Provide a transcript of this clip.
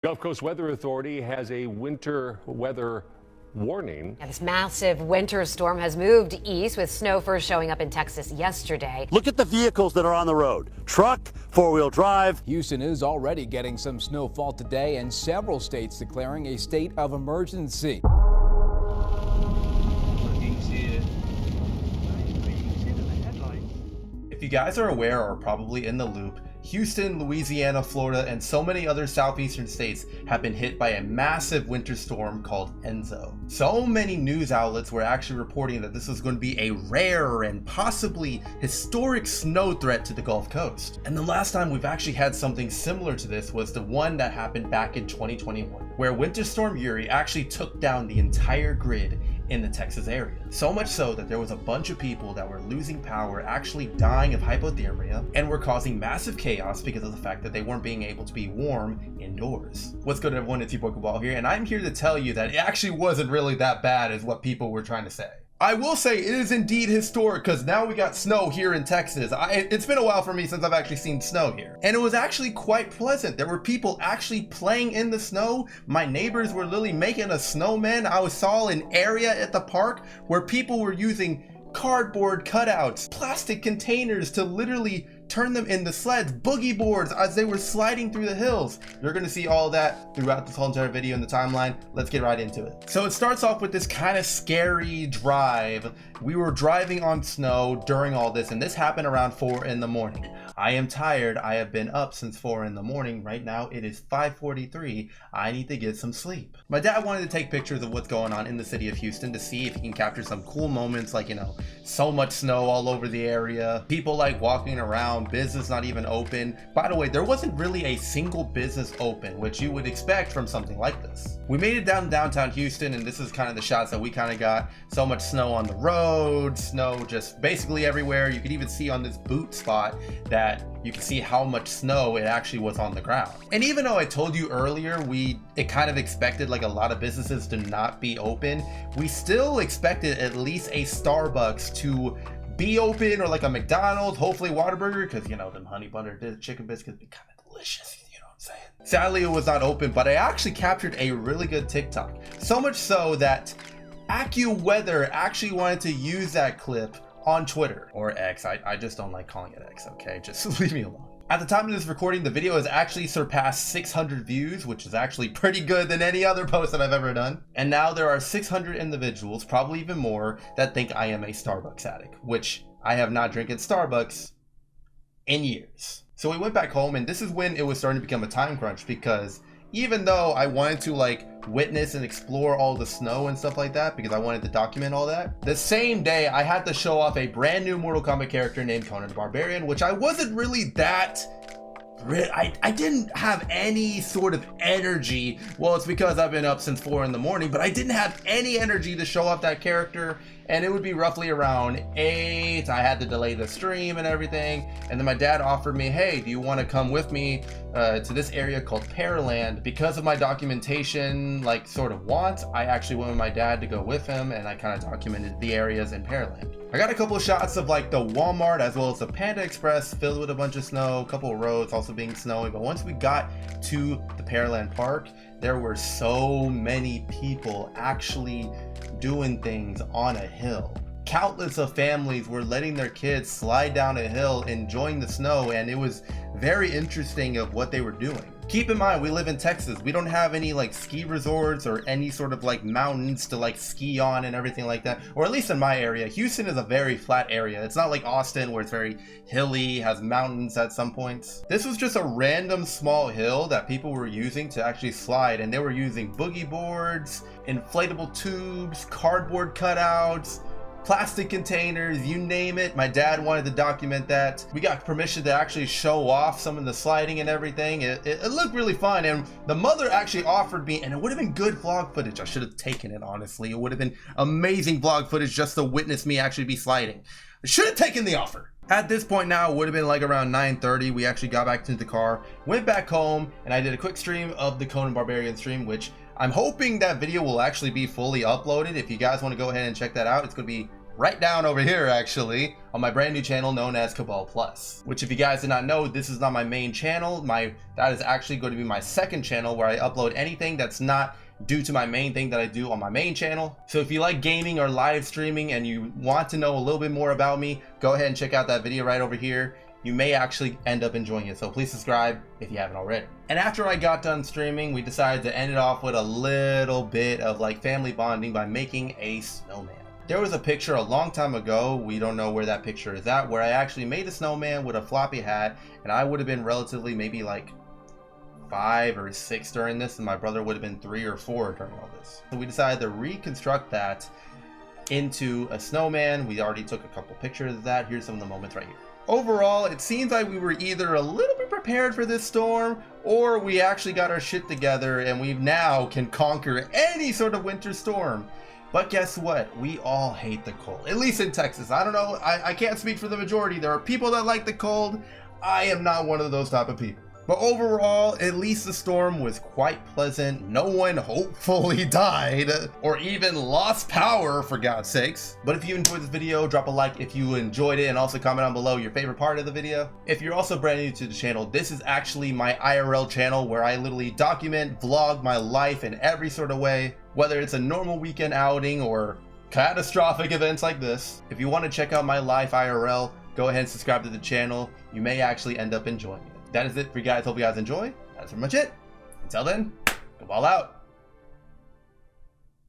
Gulf Coast Weather Authority has a winter weather warning. This massive winter storm has moved east, with snow first showing up in Texas yesterday. Look at the vehicles that are on the road. Truck, four-wheel drive. Houston is already getting some snowfall today, and several states declaring a state of emergency. If you guys are aware or probably in the loop, Houston, Louisiana, Florida, and so many other southeastern states have been hit by a massive winter storm called Enzo. So many news outlets were actually reporting that this was going to be a rare and possibly historic snow threat to the Gulf Coast. And the last time we've actually had something similar to this was the one that happened back in 2021, where Winter Storm Uri actually took down the entire grid in the Texas area. So much so that there was a bunch of people that were losing power, actually dying of hypothermia, and were causing massive chaos because of the fact that they weren't being able to be warm indoors. What's good, everyone? It's your Pokeball here, and I'm here to tell you that it actually wasn't really that bad as what people were trying to say. I will say it is indeed historic because now we got snow here in Texas. It's been a while for me since I've actually seen snow here. And it was actually quite pleasant. There were people actually playing in the snow. My neighbors were literally making a snowman. I saw an area at the park where people were using cardboard cutouts, plastic containers to literally turn them into sleds, boogie boards as they were sliding through the hills. You're gonna see all that throughout this whole entire video in the timeline. Let's get right into it. So it starts off with this kind of scary drive. We were driving on snow during all this, and this happened around 4 in the morning. I am tired. I have been up since 4 in the morning. Right now it is 5:43. I need to get some sleep. My dad wanted to take pictures of what's going on in the city of Houston to see if he can capture some cool moments, like, you know, so much snow all over the area, people like walking around, business not even open. By the way, there wasn't really a single business open, which you would expect from something like this. We made it down to downtown Houston, and this is kind of the shots that we kind of got. So much snow on the road, snow just basically everywhere. You could even see on this boot spot that you can see how much snow it actually was on the ground. And even though I told you earlier it kind of expected like a lot of businesses to not be open, we still expected at least a Starbucks to be open, or like a McDonald's, hopefully Whataburger, because you know them honey butter chicken biscuits be kind of delicious, you know what I'm saying. Sadly it was not open, but I actually captured a really good TikTok, so much so that Accuweather actually wanted to use that clip on Twitter, or X. I just don't like calling it X, okay? Just leave me alone. At the time of this recording, the video has actually surpassed 600 views, which is actually pretty good than any other post that I've ever done. And now there are 600 individuals, probably even more, that think I am a Starbucks addict, which I have not drinking Starbucks in years. So we went back home, and this is when it was starting to become a time crunch, because even though I wanted to like witness and explore all the snow and stuff like that, because I wanted to document all that, the same day I had to show off a brand new Mortal Kombat character named Conan the Barbarian, which I wasn't really that I didn't have any sort of energy. Well, it's because I've been up since 4 in the morning, but I didn't have any energy to show off that character. And it would be roughly around 8. I had to delay the stream and everything. And then my dad offered me, hey, do you want to come with me to this area called Pearland? Because of my documentation, like sort of wants, I actually went with my dad to go with him, and I kind of documented the areas in Pearland. I got a couple of shots of like the Walmart as well as the Panda Express filled with a bunch of snow, a couple of roads also being snowy. But once we got to the Pearland Park, there were so many people actually doing things on a hill. Countless of families were letting their kids slide down a hill, enjoying the snow, and it was very interesting of what they were doing. Keep in mind, we live in Texas. We don't have any like ski resorts or any sort of like mountains to like ski on and everything like that. Or at least in my area, Houston is a very flat area. It's not like Austin where it's very hilly, has mountains at some points. This was just a random small hill that people were using to actually slide, and they were using boogie boards, inflatable tubes, cardboard cutouts, plastic containers, you name it. My dad wanted to document that. We got permission to actually show off some of the sliding and everything. It looked really fun, and the mother actually offered me, and it would have been good vlog footage. I should have taken it, honestly. It would have been amazing vlog footage just to witness me actually be sliding. I should have taken the offer. At this point now, it would have been like around 9:30. We actually got back into the car, went back home, and I did a quick stream of the Conan Barbarian stream, which I'm hoping that video will actually be fully uploaded. If you guys want to go ahead and check that out, it's going to be right down over here actually on my brand new channel known as Cabal Plus, which if you guys did not know, this is not my main channel. That is actually going to be my second channel where I upload anything that's not due to my main thing that I do on my main channel. So if you like gaming or live streaming and you want to know a little bit more about me, go ahead and check out that video right over here. You may actually end up enjoying it, so please subscribe if you haven't already. And after I got done streaming, we decided to end it off with a little bit of like family bonding by making a snowman. There was a picture a long time ago, we don't know where that picture is at, where I actually made a snowman with a floppy hat, and I would have been relatively maybe like 5 or 6 during this, and my brother would have been 3 or 4 during all this. So we decided to reconstruct that into a snowman. We already took a couple pictures of that. Here's some of the moments right here. Overall, it seems like we were either a little bit prepared for this storm, or we actually got our shit together and we now can conquer any sort of winter storm. But guess what? We all hate the cold, at least in Texas. I don't know, I can't speak for the majority. There are people that like the cold. I am not one of those type of people. But overall, at least the storm was quite pleasant. No one hopefully died or even lost power, for God's sakes. But if you enjoyed this video, drop a like if you enjoyed it, and also comment down below your favorite part of the video. If you're also brand new to the channel, this is actually my IRL channel where I literally document, vlog my life in every sort of way, whether it's a normal weekend outing or catastrophic events like this. If you want to check out my life IRL, go ahead and subscribe to the channel. You may actually end up enjoying it. That is it for you guys. Hope you guys enjoy. That's pretty much it. Until then, Cabal out.